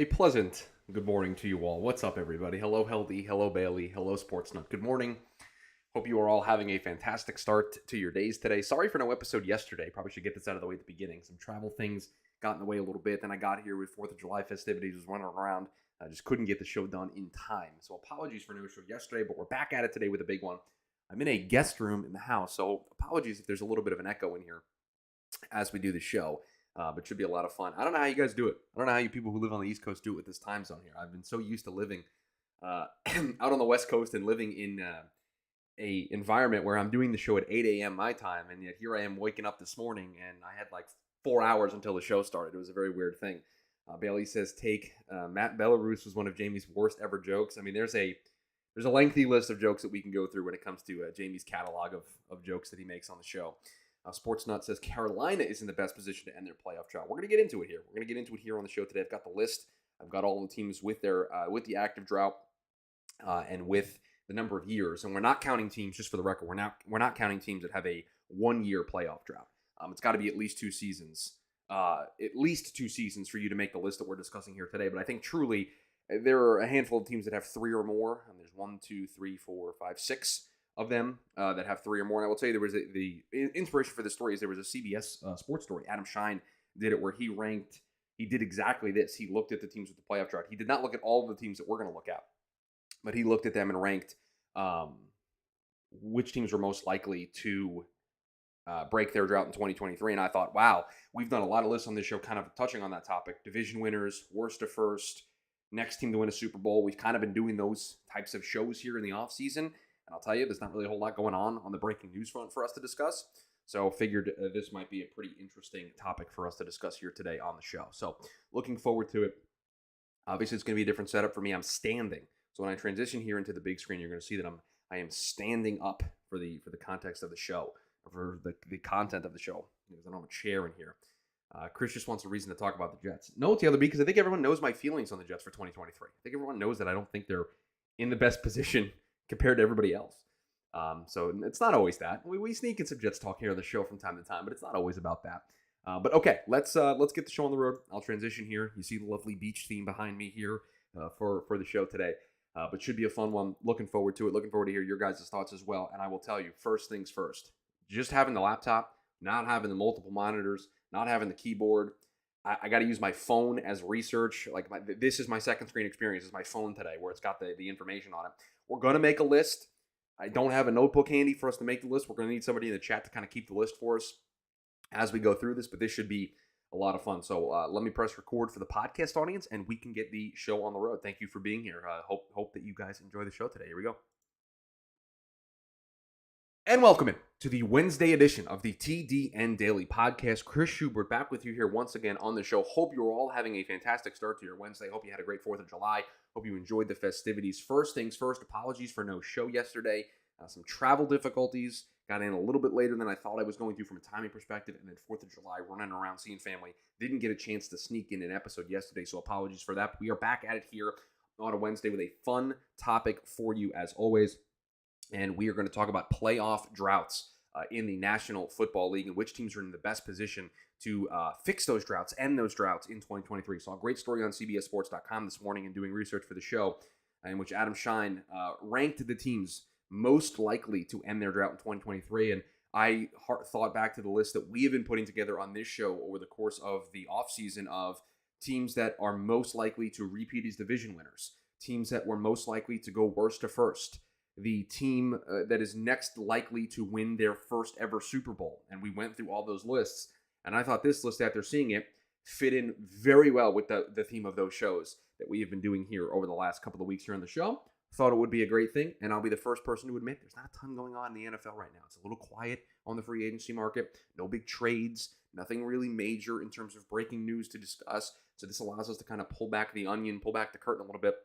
A pleasant good morning to you all. What's up, everybody? Hello, Healthy. Hello, Bailey. Hello, Sports Nut. Good morning. Hope you are all having a fantastic start to your days today. Sorry for no episode yesterday. Probably should get this out of the way at the beginning. Some travel things got in the way a little bit. Then I got here with 4th of July festivities, was running around. I just couldn't get the show done in time. So apologies for no show yesterday, but we're back at it today with a big one. I'm in a guest room in the house, so apologies if there's a little bit of an echo in here as we do the show. But it should be a lot of fun. I don't know how you guys do it. I don't know how you people who live on the East Coast do it with this time zone here. I've been so used to living out on the West Coast and living in a environment where I'm doing the show at 8 a.m. my time, and yet here I am waking up this morning, and I had like 4 hours until the show started. It was a very weird thing. Bailey says, "Take Matt Belarus was one of Jamie's worst ever jokes." I mean, there's a lengthy list of jokes that we can go through when it comes to Jamie's catalog of jokes that he makes on the show. Sportsnut says Carolina is in the best position to end their playoff drought. We're going to get into it here. We're going to get into it here on the show today. I've got the list. I've got all the teams with their with the active drought and with the number of years. And we're not counting teams, just for the record. We're not counting teams that have a 1-year playoff drought. It's got to be at least 2 seasons. At least 2 seasons for you to make the list that we're discussing here today. But I think truly there are a handful of teams that have 3 or more. And there's 1, 2, 3, 4, 5, 6 of them that have 3 or more. And I will tell you, there was the inspiration for this story is there was a CBS sports story. Adam Shine did it where he did exactly this. He looked at the teams with the playoff drought. He did not look at all of the teams that we're going to look at, but he looked at them and ranked which teams were most likely to break their drought in 2023. And I thought, wow, we've done a lot of lists on this show kind of touching on that topic. Division winners, worst to first, next team to win a Super Bowl. We've kind of been doing those types of shows here in the offseason. And I'll tell you, there's not really a whole lot going on the breaking news front for us to discuss. So figured this might be a pretty interesting topic for us to discuss here today on the show. So looking forward to it. Obviously, it's going to be a different setup for me. I'm standing. So when I transition here into the big screen, you're going to see that I am standing up for the context of the show, or for the content of the show, because I don't have a chair in here. Chris just wants a reason to talk about the Jets. No, Taylor B, because I think everyone knows my feelings on the Jets for 2023. I think everyone knows that I don't think they're in the best position compared to everybody else. So it's not always that. We sneak in some Jets talk here on the show from time to time, but it's not always about that. But okay, let's get the show on the road. I'll transition here. You see the lovely beach theme behind me here for the show today. But should be a fun one. Looking forward to it. Looking forward to hear your guys' thoughts as well. And I will tell you, first things first, just having the laptop, not having the multiple monitors, not having the keyboard. I got to use my phone as research. This is my second screen experience. Is my phone today, where it's got the information on it. We're going to make a list. I don't have a notebook handy for us to make the list. We're going to need somebody in the chat to kind of keep the list for us as we go through this. But this should be a lot of fun. So let me press record for the podcast audience, and we can get the show on the road. Thank you for being here. Hope that you guys enjoy the show today. Here we go. And welcome in to the Wednesday edition of the TDN Daily podcast. Chris Schubert back with you here once again on the show. Hope you're all having a fantastic start to your Wednesday. Hope you had a great 4th of July. Hope you enjoyed the festivities. First things first, apologies for no show yesterday. Some travel difficulties. Got in a little bit later than I thought I was going to from a timing perspective. And then 4th of July, running around seeing family. Didn't get a chance to sneak in an episode yesterday, so apologies for that. But we are back at it here on a Wednesday with a fun topic for you as always. And we are going to talk about playoff droughts in the National Football League and which teams are in the best position to fix those droughts, end those droughts in 2023. Saw a great story on CBSSports.com this morning in doing research for the show in which Adam Shine ranked the teams most likely to end their drought in 2023. And I thought back to the list that we have been putting together on this show over the course of the offseason of teams that are most likely to repeat as division winners, teams that were most likely to go worst to first, the team that is next likely to win their first ever Super Bowl. And we went through all those lists. And I thought this list, after seeing it, fit in very well with the theme of those shows that we have been doing here over the last couple of weeks here on the show. Thought it would be a great thing. And I'll be the first person to admit there's not a ton going on in the NFL right now. It's a little quiet on the free agency market. No big trades. Nothing really major in terms of breaking news to discuss. So this allows us to kind of pull back the onion, pull back the curtain a little bit,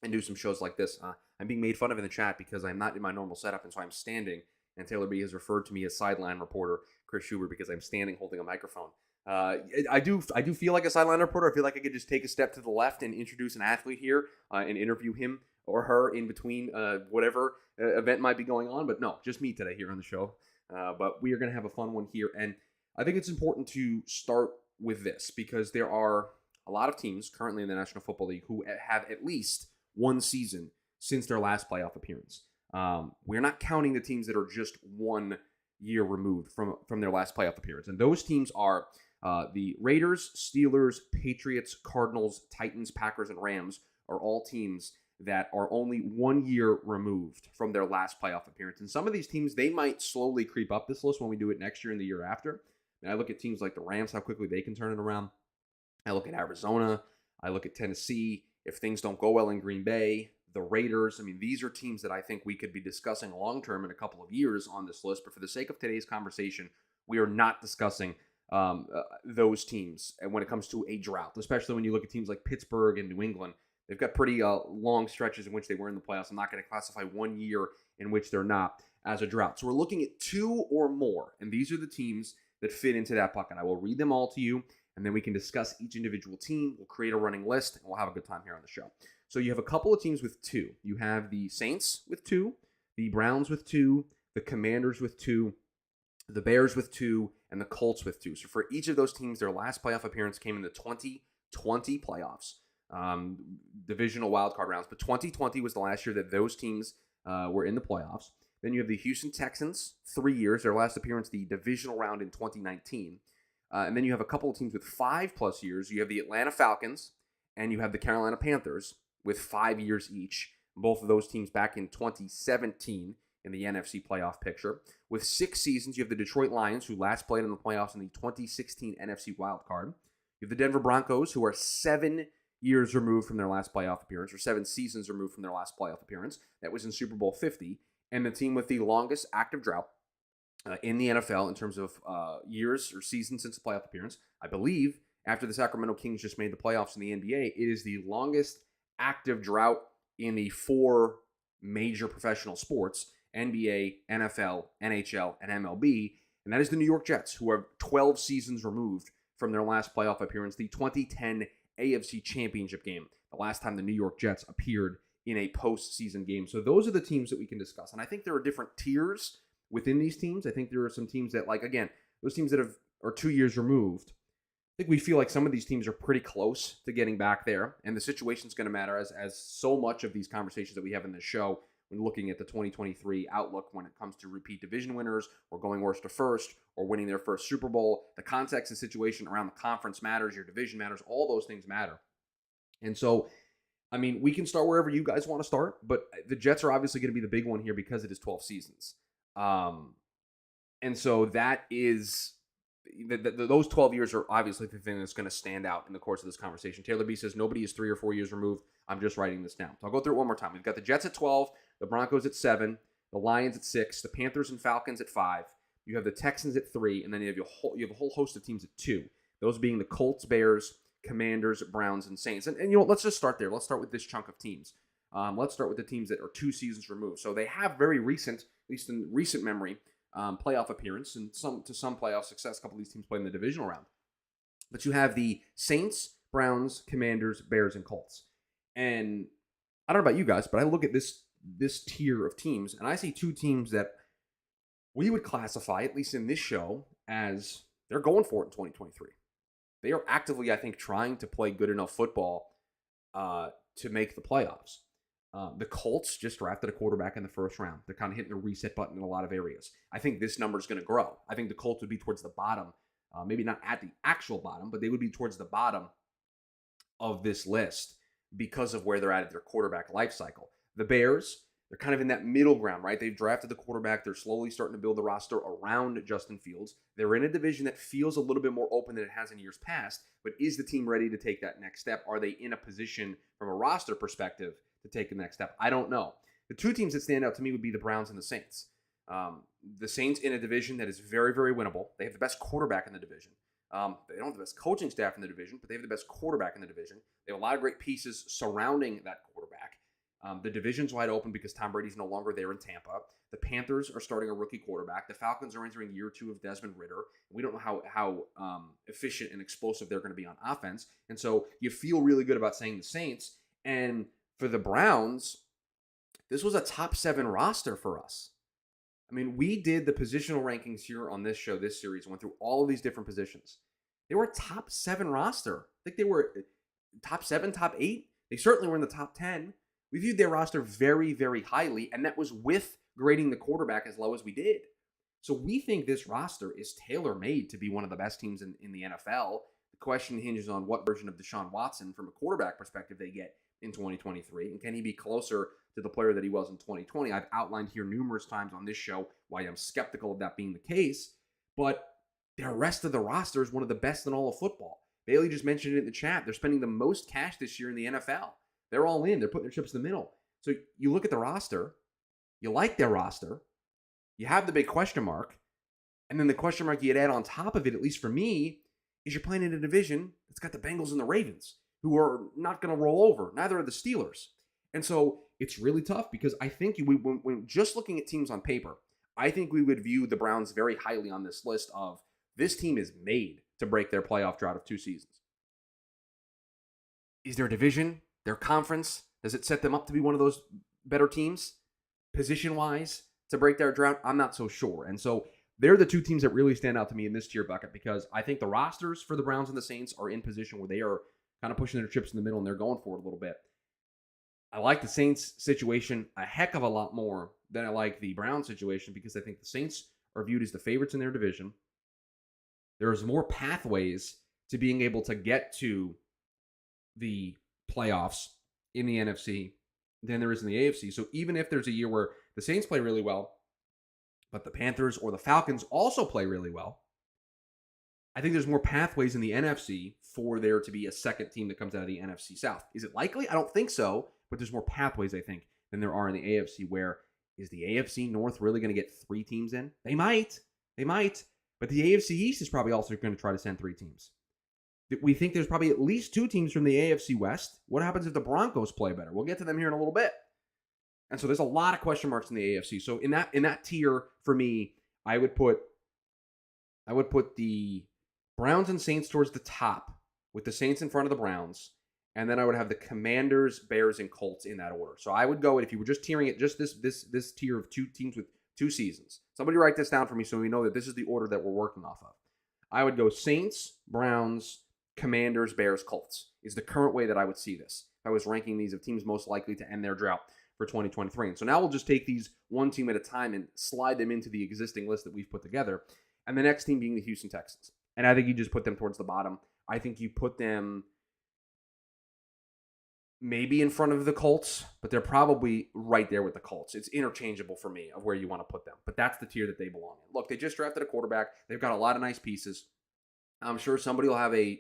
and do some shows like this. I'm being made fun of in the chat because I'm not in my normal setup, and so I'm standing. And Taylor B has referred to me as sideline reporter Chris Schubert because I'm standing holding a microphone. I do feel like a sideline reporter. I feel like I could just take a step to the left and introduce an athlete here and interview him or her in between whatever event might be going on. But no, just me today here on the show. But we are going to have a fun one here. And I think it's important to start with this because there are a lot of teams currently in the National Football League who have at least one season since their last playoff appearance. We're not counting the teams that are just 1 year removed from their last playoff appearance. And those teams are the Raiders, Steelers, Patriots, Cardinals, Titans, Packers, and Rams are all teams that are only 1 year removed from their last playoff appearance. And some of these teams, they might slowly creep up this list when we do it next year and the year after. And I look at teams like the Rams, how quickly they can turn it around. I look at Arizona. I look at Tennessee. If things don't go well in Green Bay, the Raiders. I mean, these are teams that I think we could be discussing long-term in a couple of years on this list. But for the sake of today's conversation, we are not discussing those teams. And when it comes to a drought, especially when you look at teams like Pittsburgh and New England, they've got pretty long stretches in which they were in the playoffs. I'm not going to classify 1 year in which they're not as a drought. So we're looking at 2 or more, and these are the teams that fit into that bucket. I will read them all to you, and then we can discuss each individual team. We'll create a running list, and we'll have a good time here on the show. So you have a couple of teams with 2. You have the Saints with 2, the Browns with 2, the Commanders with 2, the Bears with 2, and the Colts with 2. So for each of those teams, their last playoff appearance came in the 2020 playoffs, divisional wildcard rounds. But 2020 was the last year that those teams were in the playoffs. Then you have the Houston Texans, 3 years, their last appearance, the divisional round in 2019. And then you have a couple of teams with 5+ years. You have the Atlanta Falcons and you have the Carolina Panthers with 5 years each. Both of those teams back in 2017 in the NFC playoff picture. With 6 seasons, you have the Detroit Lions, who last played in the playoffs in the 2016 NFC wildcard. You have the Denver Broncos, who are 7 years removed from their last playoff appearance, or 7 seasons removed from their last playoff appearance. That was in Super Bowl 50. And the team with the longest active drought in the NFL in terms of years or seasons since the playoff appearance. I believe after the Sacramento Kings just made the playoffs in the NBA, it is the longest active drought in the 4 major professional sports: NBA, NFL, NHL, and MLB. And that is the New York Jets, who are 12 seasons removed from their last playoff appearance, the 2010 AFC Championship game, the last time the New York Jets appeared in a postseason game. So those are the teams that we can discuss. And I think there are different tiers within these teams. I think there are some teams that, like, again, those teams that are 2 years removed, I think we feel like some of these teams are pretty close to getting back there. And the situation's going to matter as so much of these conversations that we have in this show when looking at the 2023 outlook when it comes to repeat division winners or going worst to first or winning their first Super Bowl. The context and situation around the conference matters. Your division matters. All those things matter. And so, I mean, we can start wherever you guys want to start, but the Jets are obviously going to be the big one here because it is 12 seasons. And so that is, those 12 years are obviously the thing that's going to stand out in the course of this conversation. Taylor B says nobody is 3 or 4 years removed. I'm just writing this down. So I'll go through it one more time. We've got the Jets at 12, the Broncos at 7, the Lions at 6, the Panthers and Falcons at 5. You have the Texans at 3, and then you have a whole host of teams at 2. Those being the Colts, Bears, Commanders, Browns, and Saints. And you know, let's just start there. Let's start with this chunk of teams. Let's start with the teams that are 2 seasons removed. So they have very recent, at least in recent memory, playoff appearance and some playoff success. A couple of these teams played in the divisional round. But you have the Saints, Browns, Commanders, Bears, and Colts. And I don't know about you guys, but I look at this tier of teams, and I see 2 teams that we would classify, at least in this show, as they're going for it in 2023. They are actively, I think, trying to play good enough football to make the playoffs. The Colts just drafted a quarterback in the first round. They're kind of hitting the reset button in a lot of areas. I think this number is going to grow. I think the Colts would be towards the bottom, maybe not at the actual bottom, but they would be towards the bottom of this list because of where they're at their quarterback life cycle. The Bears, they're kind of in that middle ground, right? They've drafted the quarterback. They're slowly starting to build the roster around Justin Fields. They're in a division that feels a little bit more open than it has in years past, but is the team ready to take that next step? Are they in a position from a roster perspective to take the next step? I don't know. The 2 teams that stand out to me would be the Browns and the Saints. The Saints in a division that is very, very winnable. They have the best quarterback in the division. They don't have the best coaching staff in the division, but they have the best quarterback in the division. They have a lot of great pieces surrounding that quarterback. The division's wide open because Tom Brady's no longer there in Tampa. The Panthers are starting a rookie quarterback. The Falcons are entering year 2 of Desmond Ridder. We don't know how efficient and explosive they're going to be on offense. And so you feel really good about saying the Saints. And for the Browns, this was a top 7 roster for us. I mean, we did the positional rankings here on this show, this series, went through all of these different positions. They were a top 7 roster. I think they were top 7, top 8. They certainly were in the top 10. We viewed their roster very, very highly, and that was with grading the quarterback as low as we did. So we think this roster is tailor-made to be one of the best teams in the NFL. The question hinges on what version of Deshaun Watson from a quarterback perspective they get in 2023, and can he be closer to the player that he was in 2020? I've outlined here numerous times on this show why I'm skeptical of that being the case, but the rest of the roster is one of the best in all of football. Bailey just mentioned it in the chat. They're spending the most cash this year in the NFL. They're all in. They're putting their chips in the middle. So you look at the roster, you like their roster, you have the big question mark, and then the question mark you'd add on top of it, at least for me, is you're playing in a division that's got the Bengals and the Ravens, who are not going to roll over. Neither are the Steelers. And so it's really tough because I think when just looking at teams on paper, I think we would view the Browns very highly on this list of this team is made to break their playoff drought of 2 seasons. Is their division, their conference, does it set them up to be one of those better teams position-wise to break their drought? I'm not so sure. And so they're the 2 teams that really stand out to me in this tier bucket because I think the rosters for the Browns and the Saints are in position where they are kind of pushing their chips in the middle and they're going for it a little bit. I like the Saints situation a heck of a lot more than I like the Browns situation because I think the Saints are viewed as the favorites in their division. There's more pathways to being able to get to the playoffs in the NFC than there is in the AFC. So even if there's a year where the Saints play really well, but the Panthers or the Falcons also play really well, I think there's more pathways in the NFC for there to be a second team that comes out of the NFC South. Is it likely? I don't think so, but there's more pathways, I think, than there are in the AFC, where is the AFC North really going to get 3 teams in? They might. But the AFC East is probably also going to try to send 3 teams. We think there's probably at least 2 teams from the AFC West. What happens if the Broncos play better? We'll get to them here in a little bit. And so there's a lot of question marks in the AFC. So in that tier, for me, I would put the Browns and Saints towards the top, with the Saints in front of the Browns, and then I would have the Commanders, Bears, and Colts in that order. So I would go, if you were just tiering it, just this tier of 2 teams with 2 seasons. Somebody write this down for me so we know that this is the order that we're working off of. I would go Saints, Browns, Commanders, Bears, Colts is the current way that I would see this. If I was ranking these of teams most likely to end their drought for 2023. And so now we'll just take these one team at a time and slide them into the existing list that we've put together. And the next team being the Houston Texans. And I think you just put them towards the bottom. I think you put them maybe in front of the Colts, but they're probably right there with the Colts. It's interchangeable for me of where you want to put them. But that's the tier that they belong in. Look, they just drafted a quarterback. They've got a lot of nice pieces. I'm sure somebody will have a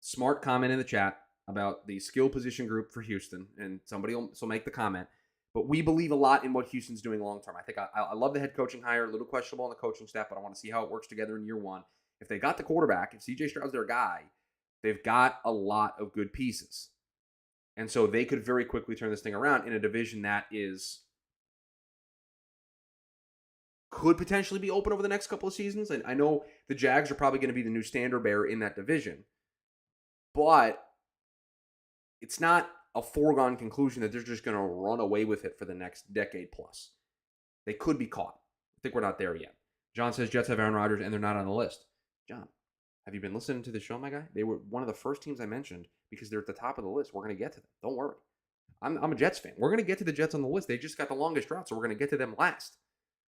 smart comment in the chat about the skill position group for Houston, and somebody will make the comment. But we believe a lot in what Houston's doing long term. I think I love the head coaching hire, a little questionable on the coaching staff, but I want to see how it works together in year one. If they got the quarterback, if CJ Stroud's their guy, they've got a lot of good pieces. And so they could very quickly turn this thing around in a division that could potentially be open over the next couple of seasons. And I know the Jags are probably going to be the new standard bearer in that division. But it's not a foregone conclusion that they're just going to run away with it for the next decade plus. They could be caught. I think we're not there yet. John says Jets have Aaron Rodgers and they're not on the list. John, have you been listening to the show, my guy? They were one of the first teams I mentioned because they're at the top of the list. We're going to get to them. Don't worry. I'm a Jets fan. We're going to get to the Jets on the list. They just got the longest drought, so we're going to get to them last.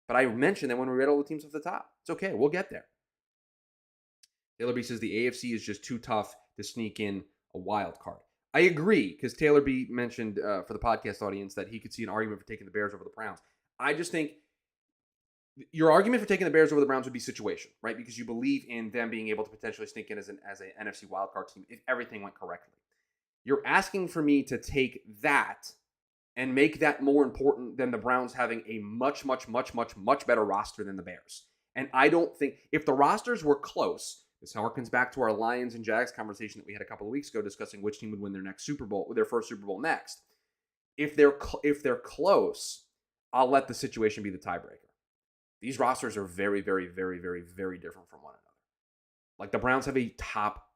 But I mentioned that when we read all the teams off the top. It's okay. We'll get there. Taylor B says the AFC is just too tough to sneak in a wild card. I agree, because Taylor B mentioned for the podcast audience that he could see an argument for taking the Bears over the Browns. I just think your argument for taking the Bears over the Browns would be situation, right? Because you believe in them being able to potentially sneak in as an NFC wildcard team if everything went correctly. You're asking for me to take that and make that more important than the Browns having a much, much, much, much, much better roster than the Bears. And I don't think, if the rosters were close, this harkens back to our Lions and Jags conversation that we had a couple of weeks ago discussing which team would win their next Super Bowl, their first Super Bowl next. If they're close, I'll let the situation be the tiebreaker. These rosters are very, very, very, very, very different from one another. Like the Browns have a top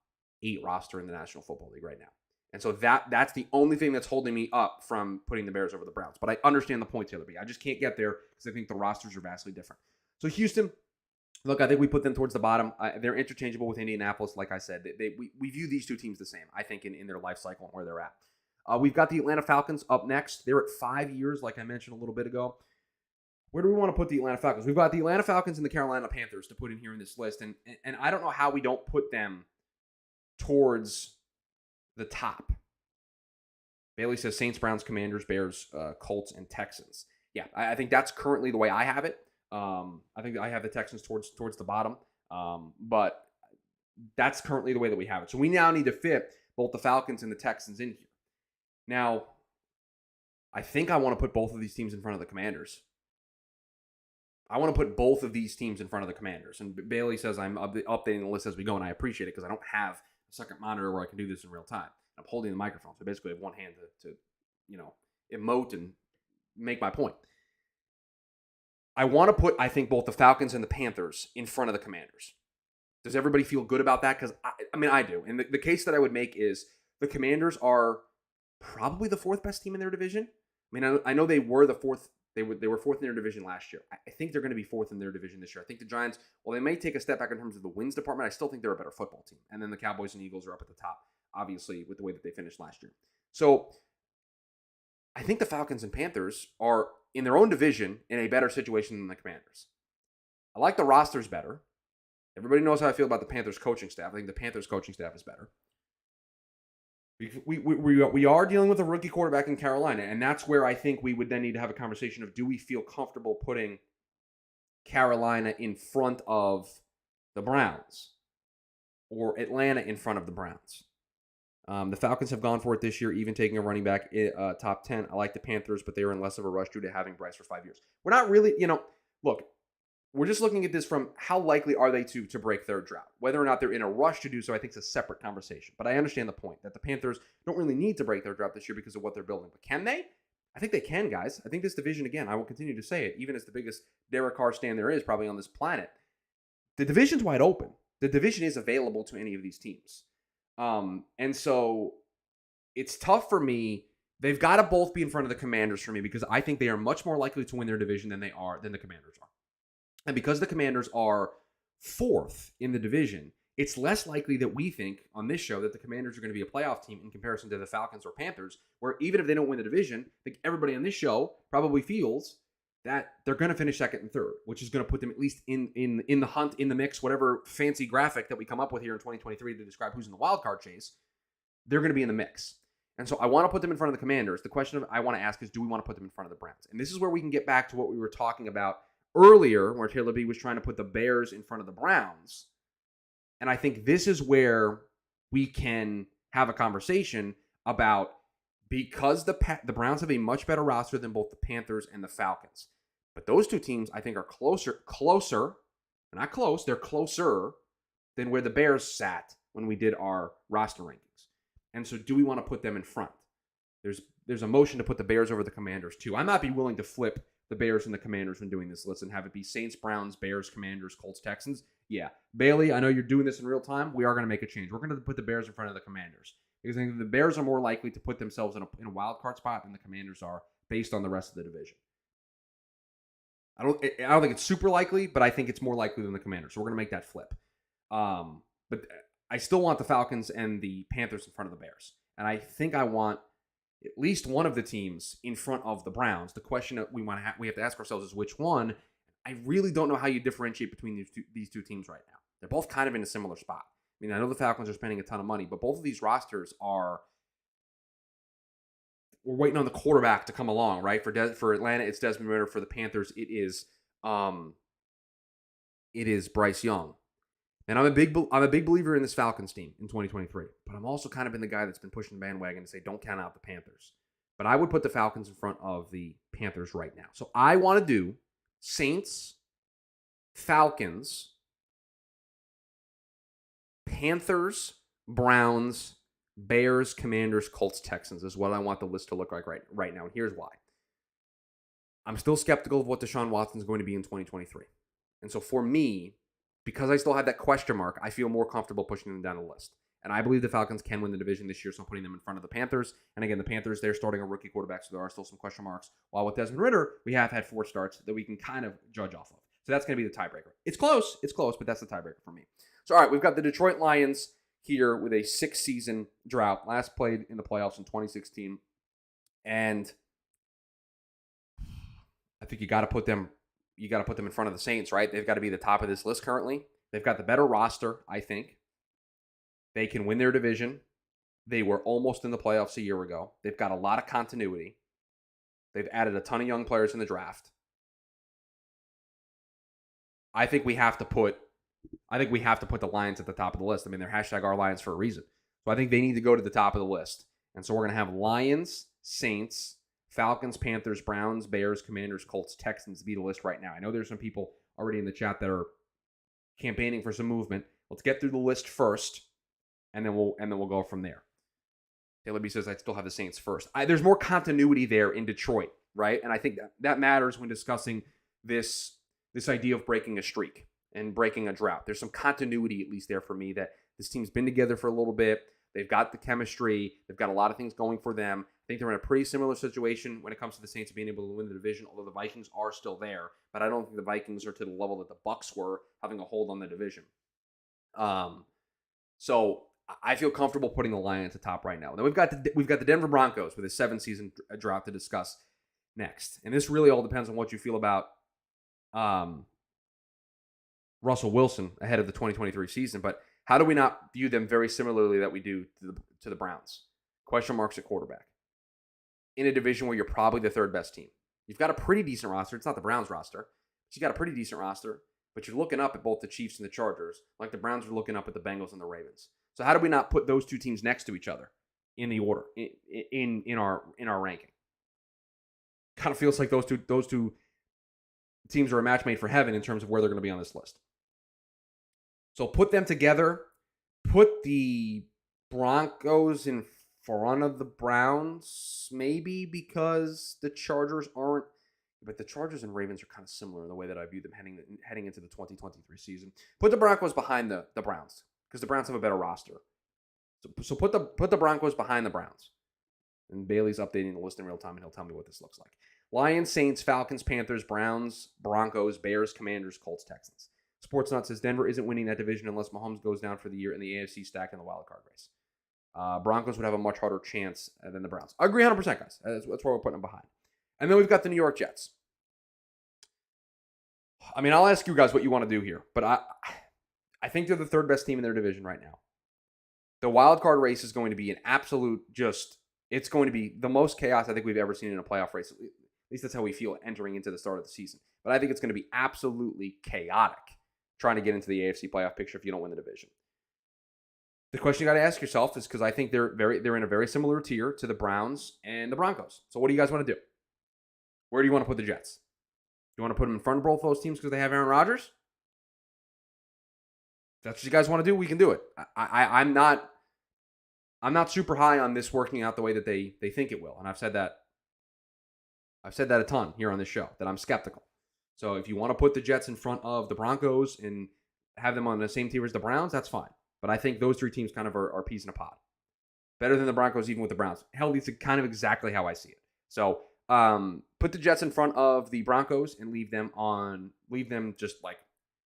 8 roster in the National Football League right now. And so that's the only thing that's holding me up from putting the Bears over the Browns. But I understand the point, Taylor B. I just can't get there because I think the rosters are vastly different. So Houston, Look, I think we put them towards the bottom. They're interchangeable with Indianapolis, like I said. We view these two teams the same, I think, in their life cycle and where they're at. We've got the Atlanta Falcons up next. They're at 5 years, like I mentioned a little bit ago. Where do we want to put the Atlanta Falcons? We've got the Atlanta Falcons and the Carolina Panthers to put in here in this list. And I don't know how we don't put them towards the top. Bailey says Saints, Browns, Commanders, Bears, Colts, and Texans. Yeah, I think that's currently the way I have it. I think I have the Texans towards the bottom. But that's currently the way that we have it. So we now need to fit both the Falcons and the Texans in here. Now, I think I want to put both of these teams in front of the Commanders. I want to put both of these teams in front of the Commanders. And Bailey says I'm updating the list as we go, and I appreciate it because I don't have a second monitor where I can do this in real time. I'm holding the microphone, so basically I have one hand to emote and make my point. I want to put, I think, both the Falcons and the Panthers in front of the Commanders. Does everybody feel good about that? Because, I do. And the case that I would make is the Commanders are probably the fourth best team in their division. I know they were the fourth. They were fourth in their division last year. I think they're going to be fourth in their division this year. I think the Giants, well, they may take a step back in terms of the wins department. I still think they're a better football team. And then the Cowboys and Eagles are up at the top, obviously, with the way that they finished last year. So I think the Falcons and Panthers are in their own division in a better situation than the Commanders. I like the rosters better. Everybody knows how I feel about the Panthers coaching staff. I think the Panthers coaching staff is better. We are dealing with a rookie quarterback in Carolina, and that's where I think we would then need to have a conversation of, do we feel comfortable putting Carolina in front of the Browns or Atlanta in front of the Browns? The Falcons have gone for it this year, even taking a running back top 10. I like the Panthers, but they are in less of a rush due to having Bryce for 5 years. We're not really, look, we're just looking at this from how likely are they to break their drought. Whether or not they're in a rush to do so, I think is a separate conversation. But I understand the point that the Panthers don't really need to break their drought this year because of what they're building. But can they? I think they can, guys. I think this division, again, I will continue to say it, even as the biggest Derek Carr stand there is probably on this planet, the division's wide open. The division is available to any of these teams. And so it's tough for me. They've got to both be in front of the Commanders for me because I think they are much more likely to win their division than the Commanders are. And because the Commanders are fourth in the division, it's less likely that we think on this show that the Commanders are going to be a playoff team in comparison to the Falcons or Panthers, where even if they don't win the division, I think everybody on this show probably feels that they're going to finish second and third, which is going to put them at least in the hunt, in the mix, whatever fancy graphic that we come up with here in 2023 to describe who's in the wild card chase. They're going to be in the mix. And so I want to put them in front of the Commanders. The question I want to ask is, do we want to put them in front of the Browns? And this is where we can get back to what we were talking about earlier, where Taylor B was trying to put the Bears in front of the Browns. And I think this is where we can have a conversation about, because the Browns have a much better roster than both the Panthers and the Falcons. But those two teams, I think, are closer. They're not close, they're closer than where the Bears sat when we did our roster rankings. And so do we want to put them in front? There's a motion to put the Bears over the Commanders, too. I might be willing to flip the Bears and the Commanders when doing this list and have it be Saints, Browns, Bears, Commanders, Colts, Texans. Yeah. Bailey, I know you're doing this in real time. We are going to make a change. We're going to put the Bears in front of the Commanders because I think the Bears are more likely to put themselves in a wild card spot than the Commanders are based on the rest of the division. I don't think it's super likely, but I think it's more likely than the Commanders. So we're going to make that flip. But I still want the Falcons and the Panthers in front of the Bears. And I think I want at least one of the teams in front of the Browns. The question that we have to ask ourselves is which one. I really don't know how you differentiate between these two teams right now. They're both kind of in a similar spot. I know the Falcons are spending a ton of money, but both of these rosters are. We're waiting on the quarterback to come along, right? For Atlanta, it's Desmond Ridder. For the Panthers, it is Bryce Young. And I'm a big believer in this Falcons team in 2023. But I'm also kind of been the guy that's been pushing the bandwagon to say don't count out the Panthers. But I would put the Falcons in front of the Panthers right now. So I want to do Saints, Falcons, Panthers, Browns, Bears, Commanders, Colts, Texans is what I want the list to look like right now. And here's why. I'm still skeptical of what Deshaun Watson is going to be in 2023. And so for me, because I still have that question mark, I feel more comfortable pushing them down the list. And I believe the Falcons can win the division this year, so I'm putting them in front of the Panthers. And again, the Panthers, they're starting a rookie quarterback, so there are still some question marks. While with Desmond Ridder, we have had 4 starts that we can kind of judge off of. So that's going to be the tiebreaker. It's close, but that's the tiebreaker for me. So, all right, we've got the Detroit Lions here with a 6-season drought. Last played in the playoffs in 2016. And I think you got to put them in front of the Saints, right? They've got to be the top of this list currently. They've got the better roster, I think. They can win their division. They were almost in the playoffs a year ago. They've got a lot of continuity. They've added a ton of young players in the draft. I think we have to put the Lions at the top of the list. I mean, they're #OurLions for a reason. So I think they need to go to the top of the list. And so we're going to have Lions, Saints, Falcons, Panthers, Browns, Bears, Commanders, Colts, Texans be the list right now. I know there's some people already in the chat that are campaigning for some movement. Let's get through the list first, and then we'll go from there. Taylor B says, I'd still have the Saints first. There's more continuity there in Detroit, right? And I think that matters when discussing this idea of breaking a streak and breaking a drought. There's some continuity, at least there for me, that this team's been together for a little bit. They've got the chemistry. They've got a lot of things going for them. I think they're in a pretty similar situation when it comes to the Saints being able to win the division, although the Vikings are still there. But I don't think the Vikings are to the level that the Bucs were, having a hold on the division. So I feel comfortable putting the Lions at top right now. Then we've got the Denver Broncos with a 7-season drought to discuss next. And this really all depends on what you feel about Russell Wilson ahead of the 2023 season. But how do we not view them very similarly that we do to the Browns? Question marks at quarterback. In a division where you're probably the third best team. You've got a pretty decent roster. It's not the Browns roster. But you've got a pretty decent roster. But you're looking up at both the Chiefs and the Chargers, like the Browns are looking up at the Bengals and the Ravens. So how do we not put those two teams next to each other in the order in our ranking? Kind of feels like those two teams are a match made for heaven in terms of where they're going to be on this list. So put them together. Put the Broncos in front of the Browns, maybe because the Chargers aren't. But the Chargers and Ravens are kind of similar in the way that I view them heading into the 2023 season. Put the Broncos behind the Browns because the Browns have a better roster. So put the Broncos behind the Browns. And Bailey's updating the list in real time, and he'll tell me what this looks like. Lions, Saints, Falcons, Panthers, Browns, Broncos, Bears, Commanders, Colts, Texans. Sportsnut says Denver isn't winning that division unless Mahomes goes down for the year in the AFC stack in the wild card race. Broncos would have a much harder chance than the Browns. I agree 100%, guys. That's where we're putting them behind. And then we've got the New York Jets. I mean, I'll ask you guys what you want to do here, but I think they're the third best team in their division right now. The wild card race is going to be an absolute it's going to be the most chaos I think we've ever seen in a playoff race. At least that's how we feel entering into the start of the season. But I think it's going to be absolutely chaotic trying to get into the AFC playoff picture if you don't win the division. The question you got to ask yourself is because I think they're in a very similar tier to the Browns and the Broncos. So what do you guys want to do? Where do you want to put the Jets? Do you want to put them in front of both those teams because they have Aaron Rodgers? If that's what you guys want to do, we can do it. I'm not super high on this working out the way that they think it will. And I've said that a ton here on this show, that I'm skeptical. So if you want to put the Jets in front of the Broncos and have them on the same tier as the Browns, that's fine. But I think those three teams kind of are peas in a pod. Better than the Broncos, even with the Browns. Hell, it's kind of exactly how I see it. So put the Jets in front of the Broncos and leave them just like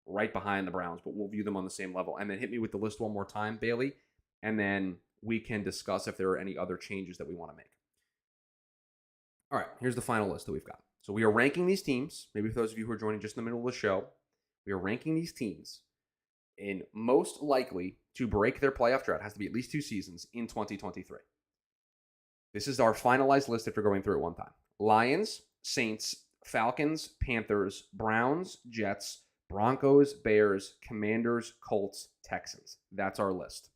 right behind the Browns, but we'll view them on the same level. And then hit me with the list one more time, Bailey, and then we can discuss if there are any other changes that we want to make. All right, here's the final list that we've got. So we are ranking these teams, maybe for those of you who are joining just in the middle of the show, we are ranking these teams in most likely to break their playoff drought. It has to be at least 2 seasons in 2023. This is our finalized list after going through it one time. Lions, Saints, Falcons, Panthers, Browns, Jets, Broncos, Bears, Commanders, Colts, Texans. That's our list.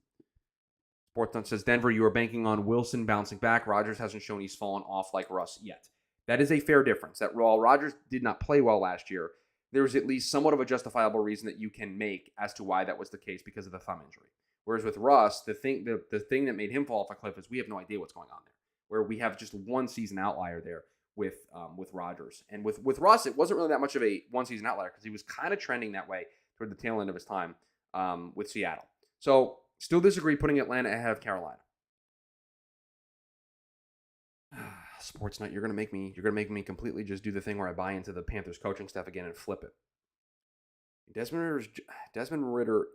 Sportsnet says, Denver, you are banking on Wilson bouncing back. Rodgers hasn't shown he's fallen off like Russ yet. That is a fair difference. That while Rodgers did not play well last year, there was at least somewhat of a justifiable reason that you can make as to why that was the case because of the thumb injury. Whereas with Russ, the thing that made him fall off a cliff is we have no idea what's going on there. Where we have just one season outlier there with Rodgers. And with Russ, it wasn't really that much of a one season outlier because he was kind of trending that way toward the tail end of his time with Seattle. So still disagree putting Atlanta ahead of Carolina. Sportsnet, you're gonna make me completely just do the thing where I buy into the Panthers coaching staff again and flip it. Desmond Ritter.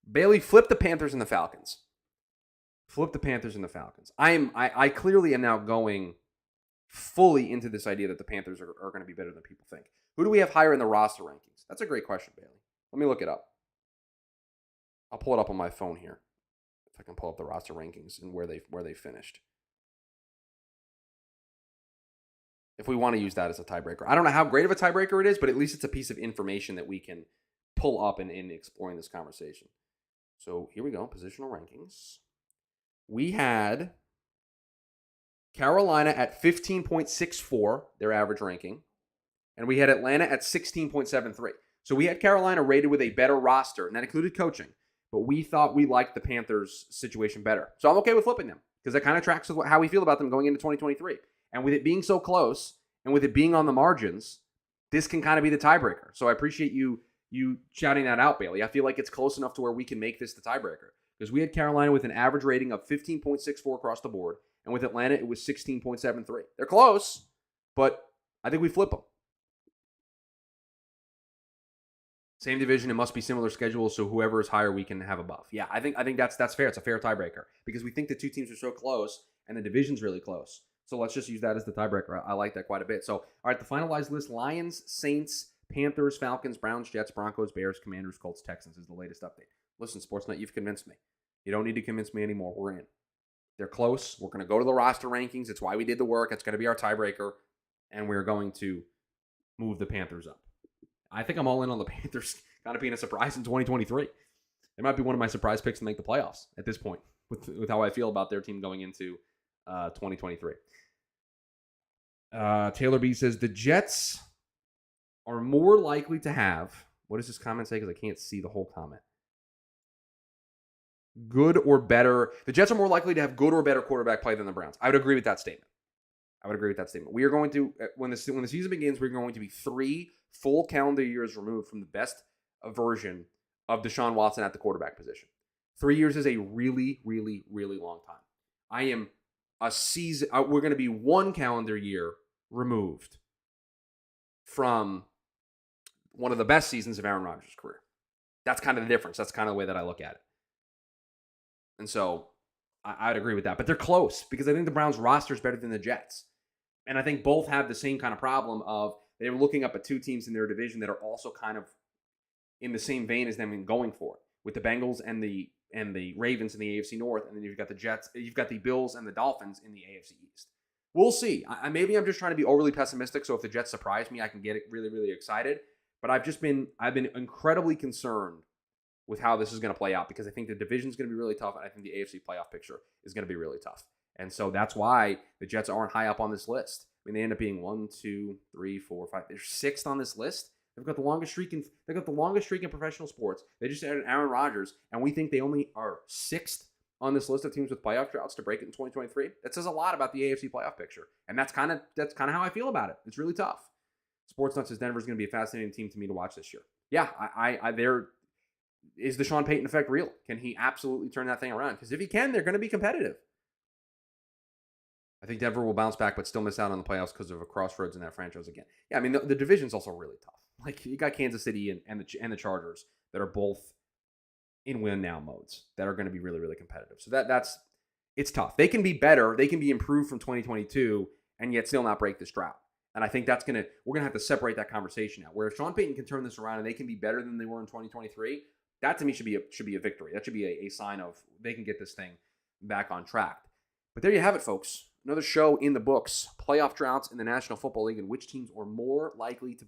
Bailey, flip the Panthers and the Falcons. Flip the Panthers and the Falcons. I clearly am now going fully into this idea that the Panthers are going to be better than people think. Who do we have higher in the roster rankings? That's a great question, Bailey. Let me look it up. I'll pull it up on my phone here. If I can pull up the roster rankings and where they finished. If we want to use that as a tiebreaker. I don't know how great of a tiebreaker it is, but at least it's a piece of information that we can pull up in exploring this conversation. So here we go, positional rankings. We had Carolina at 15.64, their average ranking, and we had Atlanta at 16.73. So we had Carolina rated with a better roster, and that included coaching, but we thought we liked the Panthers' situation better. So I'm okay with flipping them because that kind of tracks with how we feel about them going into 2023. And with it being so close and with it being on the margins, this can kind of be the tiebreaker. So I appreciate you shouting that out, Bailey. I feel like it's close enough to where we can make this the tiebreaker because we had Carolina with an average rating of 15.64 across the board, and with Atlanta, it was 16.73. They're close, but I think we flip them. Same division, it must be similar schedules, so whoever is higher, we can have above. Yeah, I think that's fair. It's a fair tiebreaker because we think the two teams are so close and the division's really close. So let's just use that as the tiebreaker. I like that quite a bit. So, all right, the finalized list: Lions, Saints, Panthers, Falcons, Browns, Jets, Broncos, Bears, Commanders, Colts, Texans is the latest update. Listen, Sportsnet, you've convinced me. You don't need to convince me anymore. We're in. They're close. We're going to go to the roster rankings. It's why we did the work. It's going to be our tiebreaker, and we're going to move the Panthers up. I think I'm all in on the Panthers kind of being a surprise in 2023. It might be one of my surprise picks to make the playoffs at this point with how I feel about their team going into 2023. Taylor B says, the Jets are more likely to have, what does this comment say? Because I can't see the whole comment. Good or better. The Jets are more likely to have good or better quarterback play than the Browns. I would agree with that statement. We are going to, when the season begins, we're going to be 3 full calendar years removed from the best version of Deshaun Watson at the quarterback position. 3 years is a really, really, really long time. I am a season, we're going to be 1 calendar year removed from one of the best seasons of Aaron Rodgers' career. That's kind of the difference. That's kind of the way that I look at it. And so I'd agree with that. But they're close because I think the Browns' roster is better than the Jets. And I think both have the same kind of problem of they're looking up at 2 teams in their division that are also kind of in the same vein as them in going for it, with the Bengals and the Ravens in the AFC North, and then you've got the Jets, you've got the Bills and the Dolphins in the AFC East. We'll see. Maybe I'm just trying to be overly pessimistic, so if the Jets surprise me, I can get really, really excited. But I've been incredibly concerned with how this is going to play out because I think the division is going to be really tough, and I think the AFC playoff picture is going to be really tough. And so that's why the Jets aren't high up on this list. I mean, they end up being 1, 2, 3, 4, 5. They're 6th on this list. They've got the longest streak in professional sports. They just added Aaron Rodgers, and we think they only are 6th on this list of teams with playoff droughts to break it in 2023. That says a lot about the AFC playoff picture, and that's kind of how I feel about it. It's really tough. Sportsnet says Denver's going to be a fascinating team to me to watch this year. Yeah, is the Sean Payton effect real? Can he absolutely turn that thing around? Because if he can, they're going to be competitive. I think Denver will bounce back, but still miss out on the playoffs because of a crossroads in that franchise again. Yeah, I mean, the division's also really tough. Like, you got Kansas City and the Chargers that are both in win-now modes that are going to be really, really competitive. So it's tough. They can be better. They can be improved from 2022 and yet still not break this drought. And I think we're going to have to separate that conversation out. Where if Sean Payton can turn this around and they can be better than they were in 2023, that to me should be a victory. That should be a sign of they can get this thing back on track. But there you have it, folks. Another show in the books. Playoff droughts in the National Football League and which teams are most likely to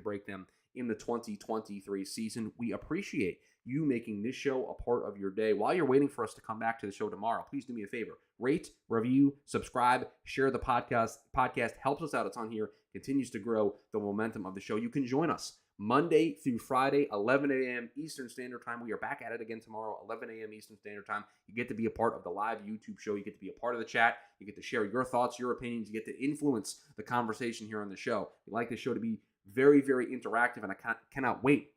break them in the 2023 season. We appreciate you making this show a part of your day. While you're waiting for us to come back to the show tomorrow, please do me a favor. Rate, review, subscribe, share the podcast. Podcast helps us out a ton here, continues to grow the momentum of the show. You can join us Monday through Friday, 11 a.m. Eastern Standard Time. We are back at it again tomorrow, 11 a.m. Eastern Standard Time. You get to be a part of the live YouTube show. You get to be a part of the chat. You get to share your thoughts, your opinions. You get to influence the conversation here on the show. We like this show to be very, very interactive, and I cannot wait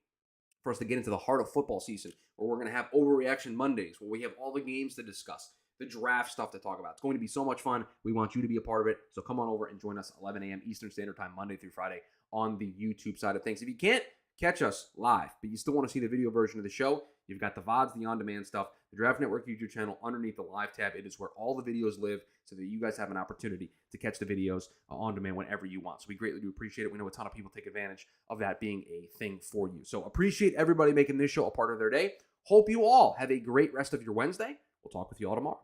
for us to get into the heart of football season, where we're going to have Overreaction Mondays, where we have all the games to discuss. the draft stuff to talk about. It's going to be so much fun. We want you to be a part of it. So come on over and join us 11 a.m. Eastern Standard Time, Monday through Friday on the YouTube side of things. If you can't catch us live, but you still want to see the video version of the show, you've got the VODs, the on-demand stuff, the Draft Network YouTube channel underneath the live tab. It is where all the videos live so that you guys have an opportunity to catch the videos on demand whenever you want. So we greatly do appreciate it. We know a ton of people take advantage of that being a thing for you. So appreciate everybody making this show a part of their day. Hope you all have a great rest of your Wednesday. We'll talk with you all tomorrow.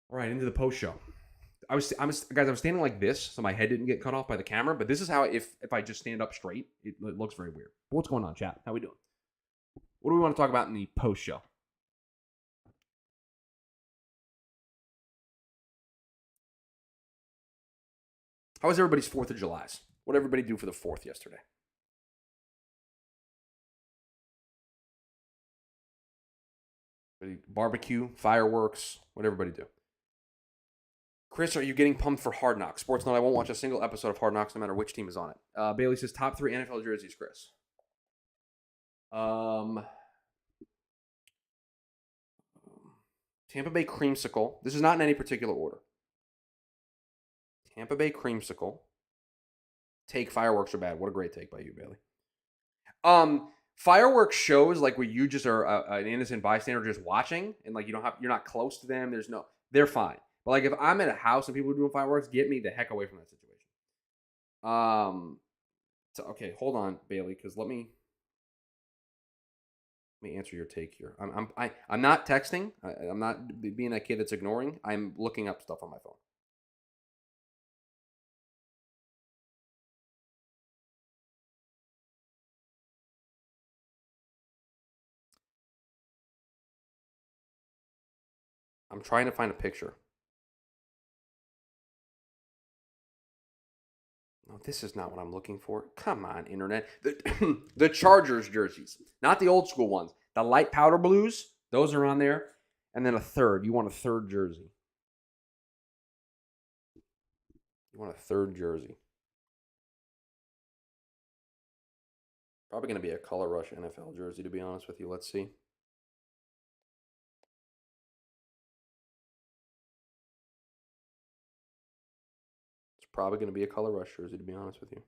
All right, into the post show. I was standing like this, so my head didn't get cut off by the camera. But this is how, if I just stand up straight, it looks very weird. But what's going on, chat? How we doing? What do we want to talk about in the post show? How was everybody's 4th of July's? What did everybody do for the 4th yesterday? Barbecue, fireworks, what did everybody do? Chris, are you getting pumped for Hard Knocks? Sports Note, I won't watch a single episode of Hard Knocks no matter which team is on it. Bailey says top 3 NFL jerseys, Chris. Tampa Bay Creamsicle. This is not in any particular order. Tampa Bay Creamsicle. Take fireworks are bad. What a great take by you, Bailey. Fireworks shows like where you just are an innocent bystander just watching, and like you're not close to them. They're fine. But like if I'm at a house and people are doing fireworks, get me the heck away from that situation. So okay, hold on, Bailey, because let me answer your take here. I'm not texting. I'm not being that kid that's ignoring. I'm looking up stuff on my phone. I'm trying to find a picture. No, this is not what I'm looking for. Come on, internet. The Chargers jerseys, not the old school ones. The light powder blues, those are on there. And then a third. You want a third jersey. Probably going to be a Color Rush NFL jersey, to be honest with you. Let's see. It's probably going to be a Color Rush jersey, to be honest with you.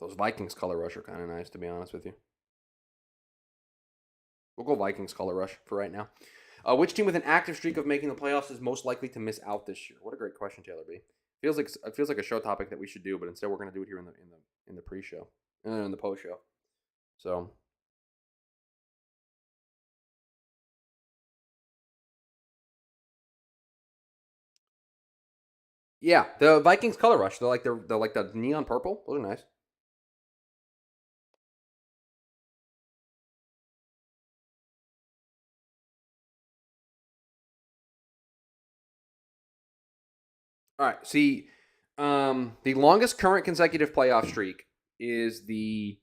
Those Vikings Color Rush are kind of nice, to be honest with you. We'll go Vikings Color Rush for right now. Which team with an active streak of making the playoffs is most likely to miss out this year? What a great question, Taylor B. It feels like a show topic that we should do, but instead we're going to do it here in the pre-show and in the post-show. So yeah, the Vikings Color Rush. They're like the neon purple. Those are nice. All right. See, the longest current consecutive playoff streak is the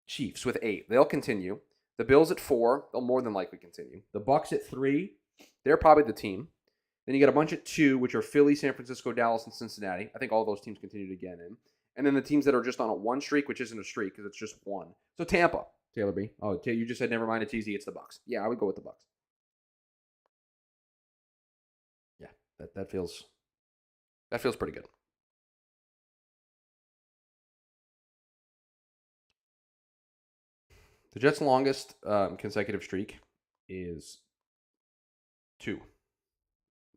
Chiefs with 8. They'll continue. The Bills at 4. They'll more than likely continue. The Bucks at 3. They're probably the team. Then you got a bunch at 2, which are Philly, San Francisco, Dallas, and Cincinnati. I think all those teams continue to get in. And then the teams that are just on a 1 streak, which isn't a streak because it's just 1. So Tampa, Taylor B. Oh, you just said never mind. It's easy. It's the Bucks. Yeah, I would go with the Bucks. Yeah, that feels pretty good. The Jets' longest consecutive streak is 2.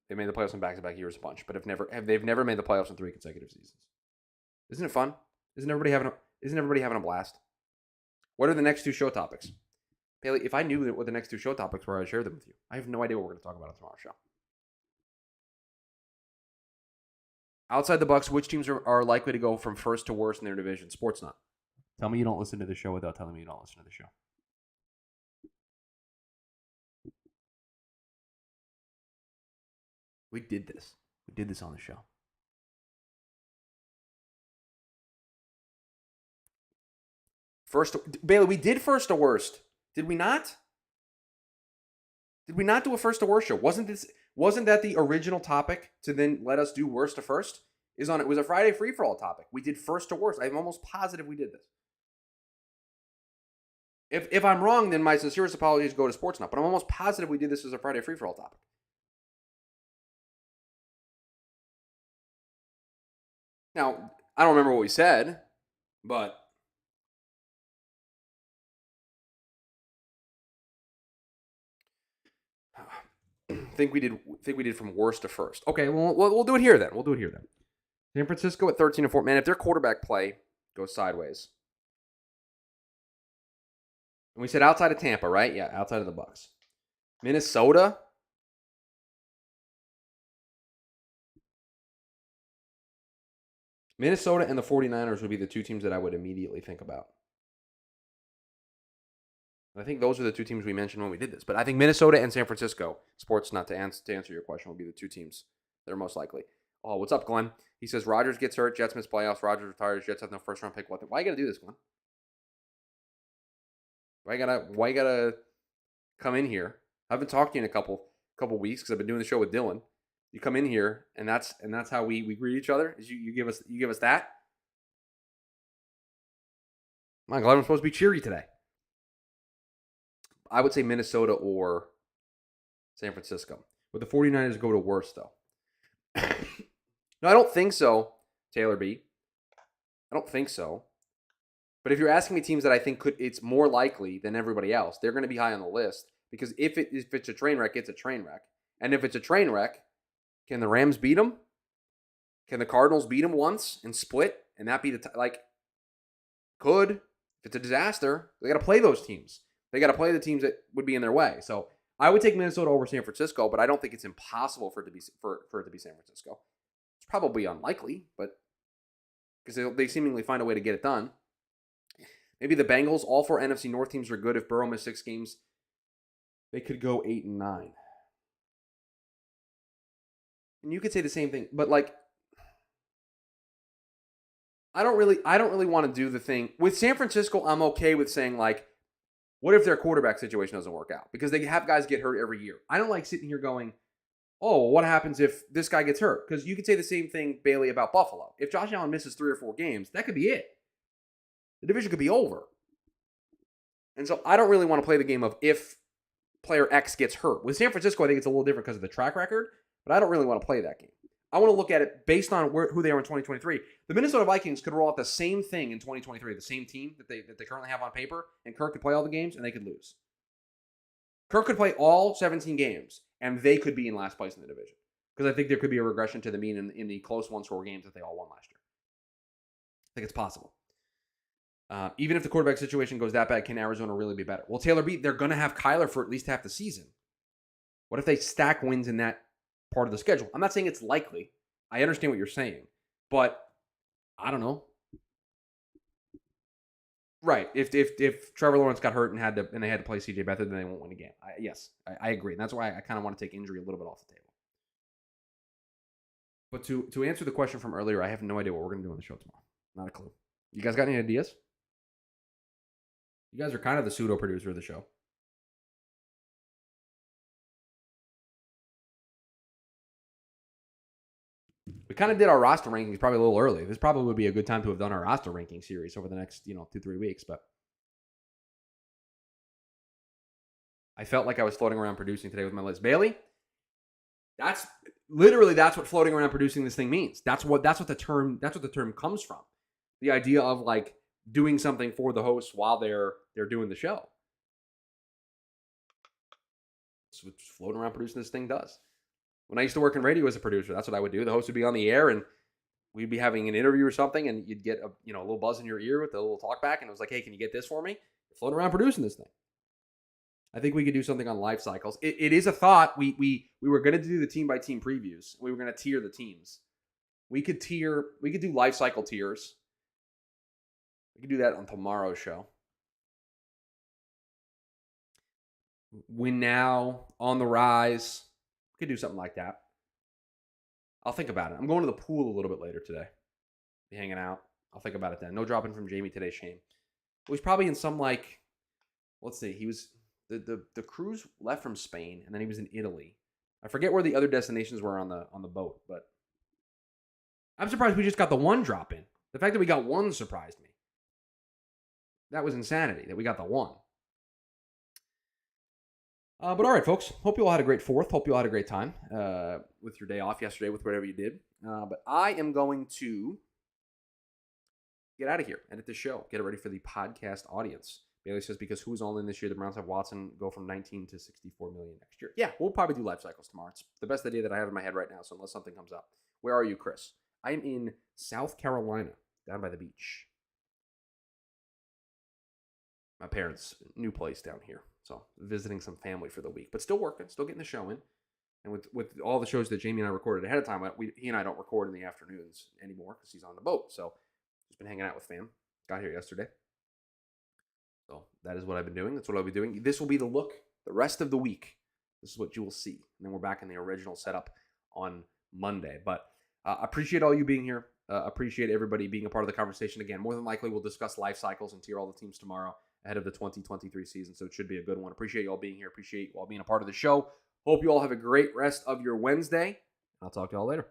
They made the playoffs in back-to-back years a bunch, but they've never made the playoffs in 3 consecutive seasons. Isn't it fun? Isn't everybody having a blast? What are the next 2 show topics? Bailey, if I knew what the next 2 show topics were, I'd share them with you. I have no idea what we're going to talk about on tomorrow's show. Outside the Bucks, which teams are likely to go from first to worst in their division? Sports Nut. Tell me you don't listen to the show without telling me you don't listen to the show. We did this. We did this on the show. Bailey, we did first to worst. Did we not? Did we not do a first to worst show? Wasn't that the original topic to then let us do worst to first? it was a Friday free-for-all topic. We did first to worst. I'm almost positive we did this. If I'm wrong, then my sincerest apologies go to Sportsnet, but I'm almost positive we did this as a Friday free-for-all topic. Now, I don't remember what we said, but think we did from worst to first. Okay, well, we'll do it here then. San Francisco at 13-4. Man, if their quarterback play goes sideways. And we said outside of Tampa, right? Yeah, outside of the Bucs. Minnesota. Minnesota and the 49ers would be the two teams that I would immediately think about. I think those are the two teams we mentioned when we did this. But I think Minnesota and San Francisco, Sportsnet, to answer your question, will be the two teams that are most likely. Oh, what's up, Glenn? He says, Rodgers gets hurt, Jets miss playoffs, Rodgers retires, Jets have no first-round pick. Why you got to do this, Glenn? Why you gotta come in here? I've been talking to you in a couple weeks because I've been doing the show with Dylan. You come in here, and that's how we greet each other. Is you give us that? My God, I'm supposed to be cheery today. I would say Minnesota or San Francisco. Would the 49ers go to worst, though? No, I don't think so, Taylor B. I don't think so. But if you're asking me teams that I think it's more likely than everybody else, they're going to be high on the list. Because if it's a train wreck, it's a train wreck. And if it's a train wreck, can the Rams beat them? Can the Cardinals beat them once and split? And that be could. If it's a disaster, they got to play those teams. They got to play the teams that would be in their way. So I would take Minnesota over San Francisco, but I don't think it's impossible for it to be San Francisco. It's probably unlikely, but because they seemingly find a way to get it done. Maybe the Bengals. All four NFC North teams are good. If Burrow missed 6 games, they could go 8-9. And you could say the same thing, but I don't really want to do the thing with San Francisco. I'm okay with saying what if their quarterback situation doesn't work out? Because they have guys get hurt every year. I don't like sitting here going, oh, what happens if this guy gets hurt? Because you could say the same thing, Bailey, about Buffalo. If Josh Allen misses 3 or 4 games, that could be it. The division could be over. And so I don't really want to play the game of if player X gets hurt. With San Francisco, I think it's a little different because of the track record, but I don't really want to play that game. I want to look at it based on who they are in 2023. The Minnesota Vikings could roll out the same thing in 2023, the same team that they currently have on paper, and Kirk could play all the games, and they could lose. Kirk could play all 17 games, and they could be in last place in the division. Because I think there could be a regression to the mean in the close one-score games that they all won last year. I think it's possible. Even if the quarterback situation goes that bad, can Arizona really be better? Well, Taylor B, they're going to have Kyler for at least half the season. What if they stack wins in that part of the schedule? I'm not saying it's likely. I understand what you're saying. But I don't know. Right. If Trevor Lawrence got hurt and they had to play CJ Beathard, then they won't win again. Yes, I agree. And that's why I kind of want to take injury a little bit off the table. But to answer the question from earlier, I have no idea what we're going to do on the show tomorrow. Not a clue. You guys got any ideas? You guys are kind of the pseudo producer of the show. We kind of did our roster rankings probably a little early. This probably would be a good time to have done our roster ranking series over the next 2-3 weeks. But I felt like I was floating around producing today with my list. Bailey, that's what floating around producing this thing means. That's what the term comes from. The idea of doing something for the hosts while they're doing the show. That's what floating around producing this thing does. When I used to work in radio as a producer, that's what I would do. The host would be on the air, and we'd be having an interview or something, and you'd get a little buzz in your ear with a little talk back, and it was like, hey, can you get this for me? You're floating around producing this thing. I think we could do something on life cycles. It is a thought. We were going to do the team by team previews. We were going to tier the teams. We could do life cycle tiers. We could do that on tomorrow's show. Win now, on the rise. We could do something like that. I'll think about it. I'm going to the pool a little bit later today. Be hanging out. I'll think about it then. No dropping from Jamie today, shame. Well, he's probably in some let's see. He was the cruise left from Spain, and then he was in Italy. I forget where the other destinations were on the boat, but I'm surprised we just got the one drop in. The fact that we got one surprised me. That was insanity that we got the one. But all right, folks. Hope you all had a great 4th. Hope you all had a great time with your day off yesterday, with whatever you did. But I am going to get out of here, edit the show, get it ready for the podcast audience. Bailey says, because who's all in this year? The Browns have Watson go from 19 to 64 million next year. Yeah, we'll probably do life cycles tomorrow. It's the best idea that I have in my head right now, so unless something comes up. Where are you, Chris? I am in South Carolina, down by the beach. My parents' new place down here. So visiting some family for the week, but still working, still getting the show in. And with all the shows that Jamie and I recorded ahead of time, he and I don't record in the afternoons anymore because he's on the boat. So just been hanging out with fam. Got here yesterday. So that is what I've been doing. That's what I'll be doing. This will be the look the rest of the week. This is what you will see. And then we're back in the original setup on Monday. But appreciate all you being here. Appreciate everybody being a part of the conversation. Again, more than likely we'll discuss life cycles and tier all the teams tomorrow ahead of the 2023 season. So it should be a good one. Appreciate you all being here. Appreciate you all being a part of the show. Hope you all have a great rest of your Wednesday. I'll talk to you all later.